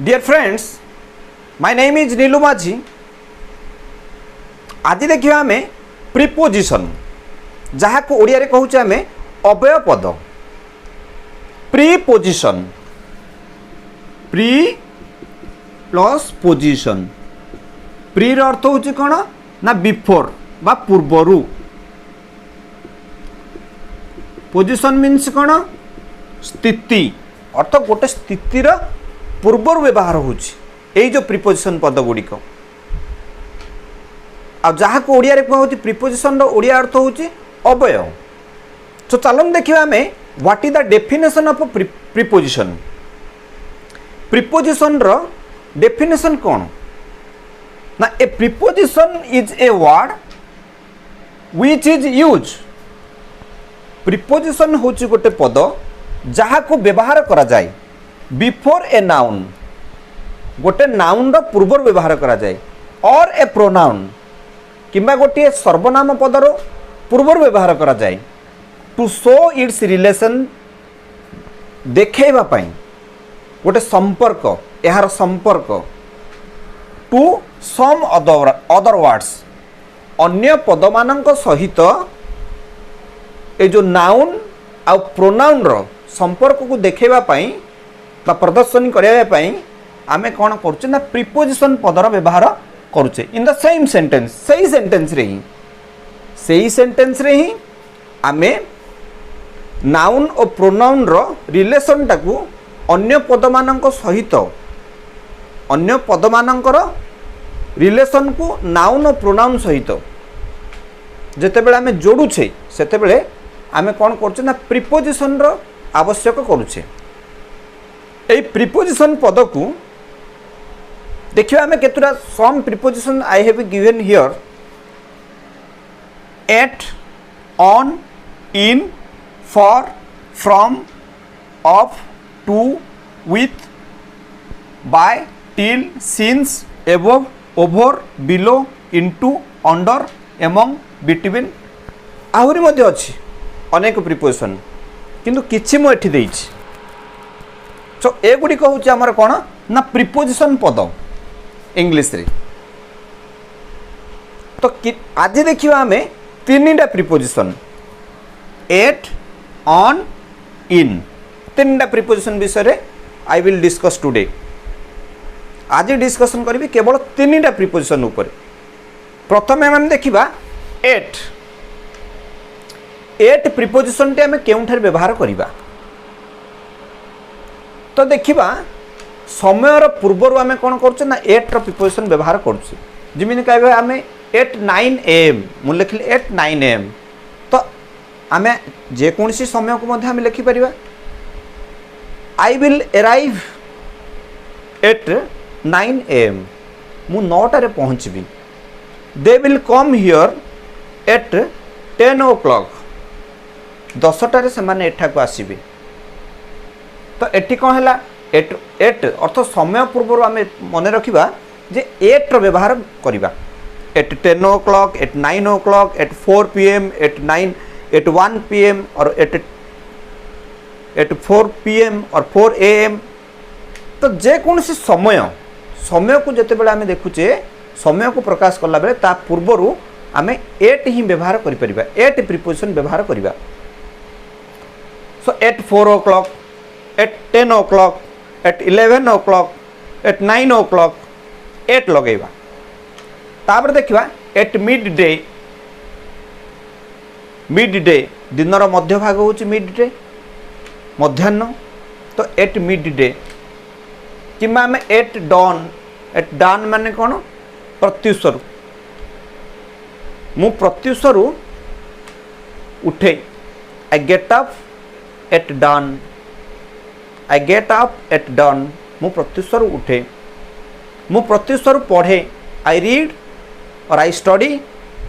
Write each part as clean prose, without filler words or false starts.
Dear friends, my name is Neelu Majhi. आज देखिए आम प्रीपोजिशन जहाँ को ओडिया रे कहूचे आम अव्यय पद। Preposition, pre plus position. Pre अर्थ होची कौन ना बिफोर बा पूर्वरु। पोजिशन मीन्स कौन स्थिति, अर्थ गोटे स्थितिर पूर्वर व्यवहार होची जो प्रीपोजिशन पद गुड़िक। आ जहाँ को ओडिया रे कहूची प्रीपोजिशन रो ओडिया अर्थ होची अव्यय। तो चलो देखिए आम what is the definition of preposition. Preposition रो डेफिनेशन कौन ना a preposition is a word which is use. Preposition होची गोटे पद जहाँ को व्यवहार करा जाए बिफोर ए नाउन, गोटे नाउन रो पूर्वर व्यवहार करा जाए, और ए प्रोनाउन किंबा गोटे सर्वनाम पदर पूर्वर व्यवहार करा जाए टू शो इट्स रिलेशन, देखैबा पई गोटे संपर्क, यार संपर्क टू सम अदर वर्ड्स, अन्य पदमानंक सहित ए जो नाउन आ प्रोनाउन रो संपर्क को देखैबा पई बा प्रदर्शन करबा पई आमे कोन करछे ना प्रीपोजिशन पदर व्यवहार करूचे इन द सेम सेंटेंस। सही सेंटेंस रे ही आमे नाउन और प्रोनाउन रो रिलेशन टाकू अन्य पदमानंक सहित, अन्य पदमानंकर रिलेशन को नाउन और प्रोनाउन सहित जेतेबेले आमे जोडुछे सेतेबेले आमे कोन करछे ना प्रीपोजिशन रो आवश्यक करूचे। ए प्रीपोजिशन पद को देखिए आमे केतुरा some preposition I have given here. At, on, in, for, from, of, to, with, by, till, since, above, over, below, into, under, among, between, आहुरी मध्य अछि अनेक प्रीपोजिशन, किंतु किछि मो एठी देइछि। तो एगुड़ी कहूँ आमर कौन ना प्रीपोजिशन पद इंग्लिश रे। तो आज देखिए आम तीन प्रीपोजिशन एट, ऑन, इन, तीन प्रीपोजिशन विषय आई विल डिस्कस टुडे। आज डिस्कशन करी केवल तीन प्रीपोजिशन ऊपर। प्रथम आम देखा एट। एट प्रीपोजिशन टे आम केउठार व्यवहार करिबा। तो देखिबा समयर पूर्वर आम कौन कर ना एट प्रीपोजिशन व्यवहार करुचे। जमी कह आम एट 9 AM मुझे लिखिली एट 9 AM, तो आम जेकोसी समय को आम लिखिपर I will arrive at 9 AM, मु 9टारे पहुँचबी। They will come here at 10 o'clock, 10टारे से माने एठाको आसीबे। तो एटी कौन है एट एट अर्थ समय पूर्व आम मन रखा जे एट व्यवहार करवा। At 10 o'clock, at 9 o'clock, at 4 PM, at 1 PM और एट 4 PM और 4 AM। तो जेकोसी समय को जिते बड़े आम देखुचे समय को प्रकाश कला बेले ता पूर्वर आम एट ही व्यवहार करिपरिबा, एट प्रीपोजिशन व्यवहार करवा। So at 4 o'clock, at 10 o'clock, at 11 o'clock, at 9 o'clock, at लगेगा। तापर देखिबा at mid day. Mid day दिनर मध्य भाग होची मिड डे, मध्याह्न। तो एट मिड डे कि आम एट डॉन। एट डॉन माने कौन प्रत्युषरु। मु प्रत्युषरु उठे। I get up at dawn. I get up at dawn, मु प्रत्युषरु उठे। मु प्रत्युषरु पढ़े। आई रीड और आई स्टडी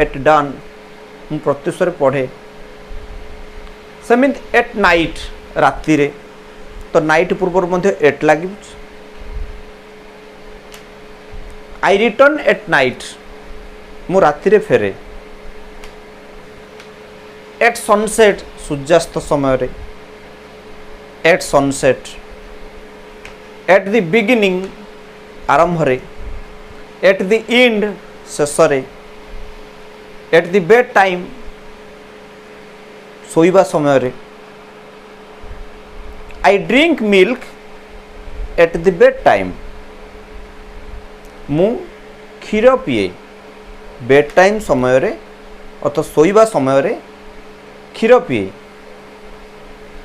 एट डॉन, मु प्रत्युषरु पढ़े। सेमिति एट नाइट राति रे, तो नाइट पूर्व मध्य एट लगे। आई रिटर्न एट नाइट, मु राति रे फेरे। एट सनसेट सूर्यास्त समय रे, at sunset. At the beginning आरंभ रे, एट द एंड शेष रे, एट द बेड टाइम सोइबा समय रे, I drink milk at the bed time, मु क्षीर पिए बेड टाइम समय रे अथवा सोइबा समय रे क्षीर पिए।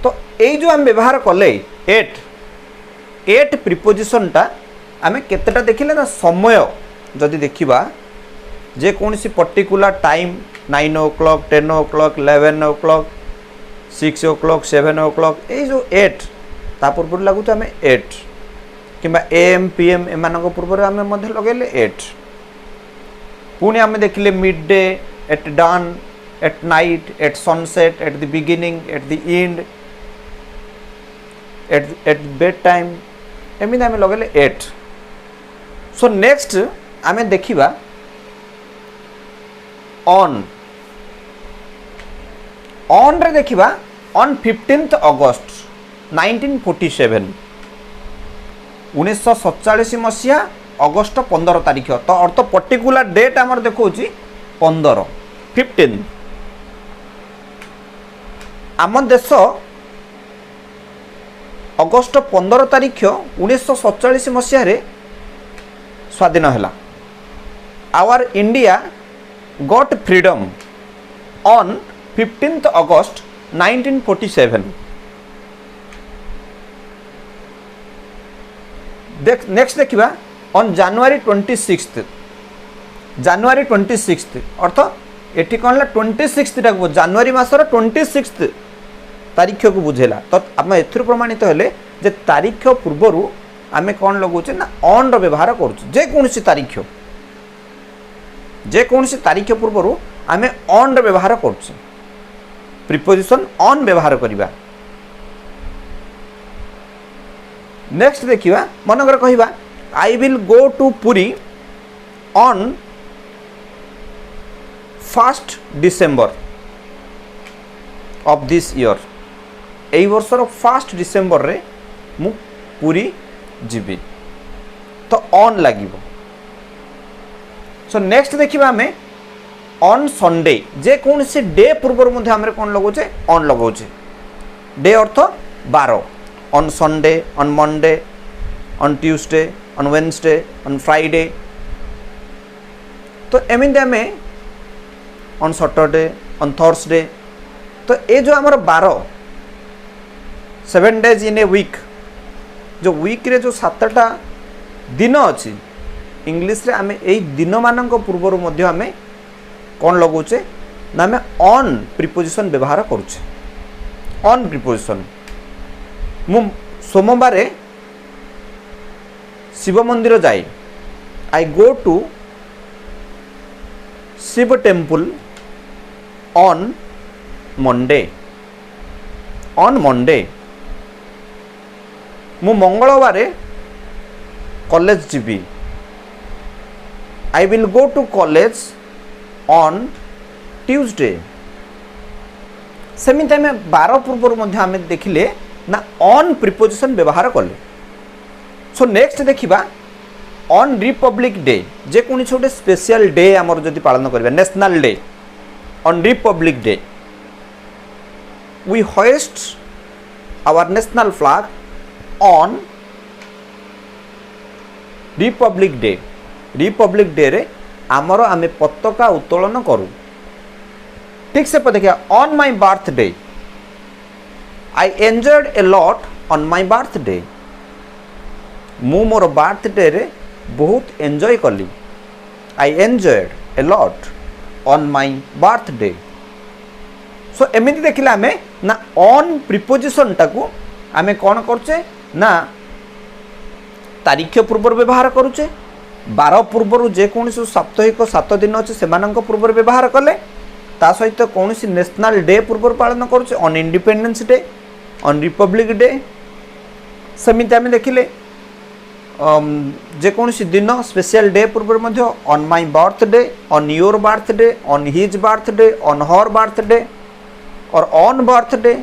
तो यही जो आम व्यवहार कले एट प्रिपोजिशन टा आम केतेटा देखिले ना, समय जदि देखिबा जे कौन सी particular time 9 o'clock 10 o'clock 11 o'clock 6 o'clock 7 o'clock ये जो 8 ता पूर्व लगुच आम 8 किंबा AM PM एमान पूर्व आम लगेले 8। पुणी आम देखिले mid day, at dawn, at night, at sunset, at the beginning, at the end, at bed time एमती आम लगेले 8। सो नेक्स्ट आम देखिबा ऑन रे देखिबा ऑन 15th August 1947 1947 मसीहा अगस्त 15 तारीख। तो अर्थ पर्टिकुलर डेट आमर देखौछि 15 15। आम देश अगस्त 15 तारीख 1947 मसीह स्वाधीन है। Our India got freedom on 15th August 1947। Next देखिबा on January 26th January 26th अर्थ एठी कौन ला 26th टाक जनवरी मासर 26th तारीख को बुझेला। तो आम एथुर प्रमाणित हेले जे तारीख पूर्वर आम कौन लगौचे ना ऑन रो व्यवहार करूँ। जे कौन सी तारीख पूर्वर आम ऑन रो व्यवहार करूँ, प्रिपोजिशन ऑन व्यवहार करिबा। नेक्स्ट देखिबा मनकर कहिबा I will go to Puri on 1st December of this year. एई वर्षर 1st December रे मु पुरी जीवी, तो ऑन लागिबो। सो नेक्स्ट देखिबा हमें ऑन संडे, जे कौन से डे पूर्वर मध्य हमरे कौन लगौचे ऑन लगौचे। डे अर्थ 12, on Sunday, on Monday, on Tuesday, on Wednesday, on Friday. तो एमती आम ऑन सैटरडे, ऑन थर्सडे। तो ये जो आमर 12 7 days इन ए वीक, जो वीक रे जो 7टा दिन अच्छी इंग्लिश रे आम यही दिन मान पूर्वर मध्य आम कौन लगौचे ना आम ऑन प्रिपोजिशन व्यवहार करुचे। ऑन प्रिपोजिशन मु सोमवार शिव मंदिर जाए, I go to Shiv temple on Monday. On Monday मु मंगलवार कॉलेज जीवी, I will go to college on Tuesday. सेमिति आम 12 पूर्व मध्य आम देखिले ना ऑन प्रिपोजिशन व्यवहार कले। सो नेक्स्ट देखिबा ऑन रिपब्लिक डे, जे कौन छोटे स्पेशल डे आमर जदि पालन करबा, national day. On republic day we hoist our national flag on republic day. Republic day रे आमर आमे पताका उत्तोलन करूँ। ठीक से देखिए on my birthday I enjoyed a lot on my birthday. मु मोर बर्थडे रे बहुत एंजॉय कली, I enjoyed a lot on my birthday. So एमिति देखिले आमे ना ऑन प्रिपोजिशन टाकू आमे कौन करुचे ना तारीख पूर्व व्यवहार करुचे। 12 पूर्व जेकोसी साप्ताहिक 7 दिन अच्छे से पूर्व व्यवहार कले, ता सहित कौन सी नेशनल डे पूर्व पालन करुचे, on independence day, on republic day. सेमिति आमे देखिले जेकोसी दिन स्पेशल डे पूर्व मध्य on my birthday, on your birthday, on his birthday, on her birthday और ऑन बर्थडे।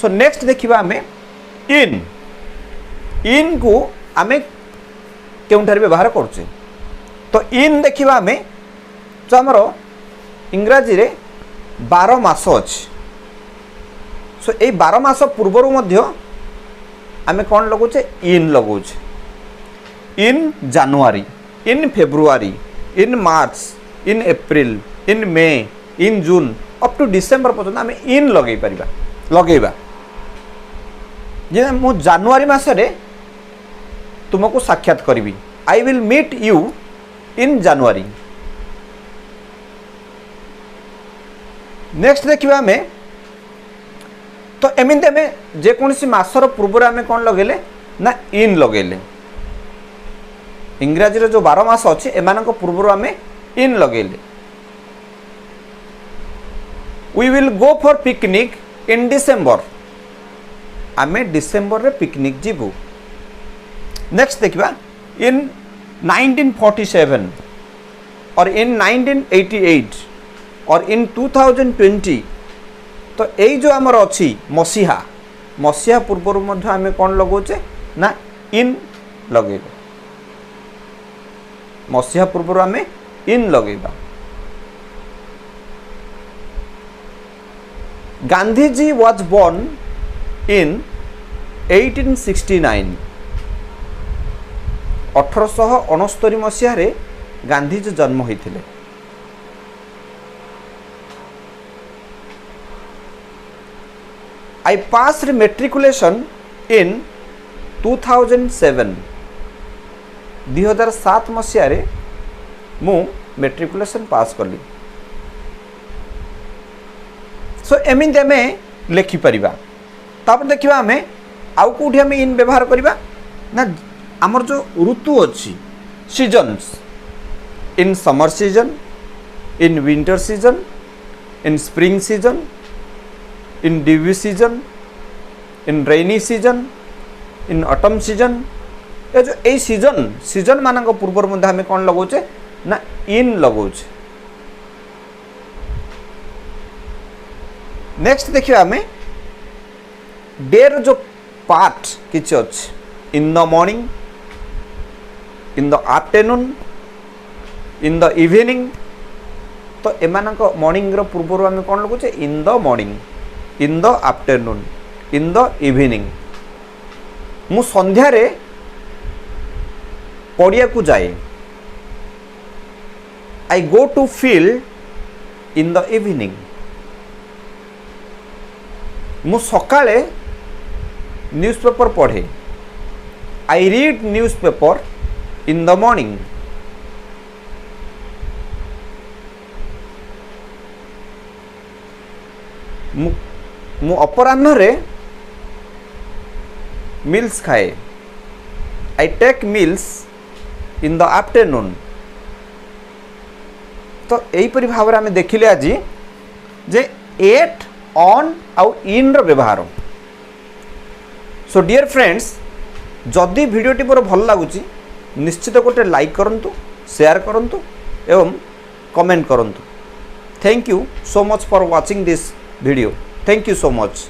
सो नेक्स्ट देखिबा आमे इन। इन को आमे केउंठार व्यवहार करुचे। तो इन देखिबा आमे जो हमर इंग्राजी रे 12 मास अछि। सो ए 12 मास पूर्वरु मध्य आमे कोन लगुचे इन लगुचे। In January, in February, in March, in April, in May, in June up to December पर्यंत आमे इन लगै परिबा लगैबा। जे मु जनवरी मासरे तुमको साक्षात करिवि, I will meet you in January. Next देखिबा आमे तो एमिते में जे कोनसी मासर पूर्व आमे कोन लगेले ना इन लगेले। इंग्राजी रे जो 12 मास अछि एमानक पूर्व आमे इन लगेले। We will go for picnic in December, आमे डिसेंबर रे पिकनिक जीवु। नेक्स्ट देखिबा इन 1947 और इन 1988 और इन 2020। तो यही जो आमर अच्छी मसीहा मसीहा पूर्वर मध्य आमे कौन लगौचे ना इन लगेबा। मसीहा पूर्वर आमे इन लगेबा। Gandhi ji was born in 1869। 1869 मसीह रे गांधी जी जन्म होइथिले। I passed matriculation in 2007। 2007 मसीह रे मु मेट्रिकुलेशन पास कली। सो एमिते में लिखि परिबा। तापर देखिबा हमें आउ कोठी हमें इन व्यवहार करिबा ना हमर जो ऋतु अछि seasons, in summer season, in winter season, in spring season, in due season, in rainy season, in autumn season. ये जो ए सीजन मानक पूर्वर मध्य हमें कौन लगौचे ना इन लगौचे। नेक्स्ट देखिए हमें डे रो जो पार्ट किछि अछि in the morning, in the afternoon, in the evening. तो एमानक मॉर्निंग रो पूर्वर हमें कौन लगौचे in the morning, in the afternoon, in the evening. मु संध्या रे पड़िया को जाए, I go to field in the evening. मु सकाळे न्यूज़पेपर पढ़े, I read newspaper in the morning. मु अपराह्न रे मिल्स खाए, I take meals in the afternoon. तो यहीपरि भाव में देखिले आज जे एट ऑन आउ इन रो व्यवहार। सो डियर फ्रेंड्स, जदि भिडियोटी मोर भल लगुच निश्चित गोटे लाइक करंतु, शेयर करंतु एवं कमेंट करंतु। Thank you so much for watching this video. Thank you so much.